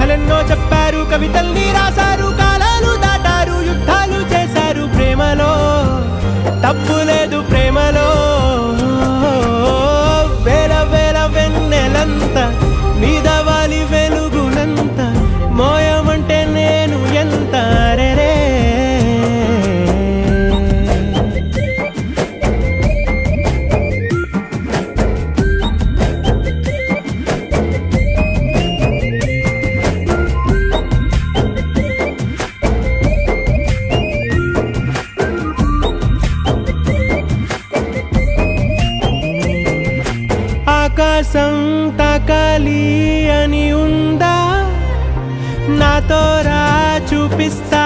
కథలెన్నో చెప్పారు, కవితల్ని రాశారు, కాలాలు దాటారు, యుద్ధాలు చేశారు. ప్రేమలో తప్పు లేదు, ప్రేమలో వేల వేల వెన్నెలంత మీద వాలి వెలుగునంత మోయమంటే నేను ఎంత రే. ఆకాశం తాకాలి అని ఉందా, నాతో రా చూపిస్తా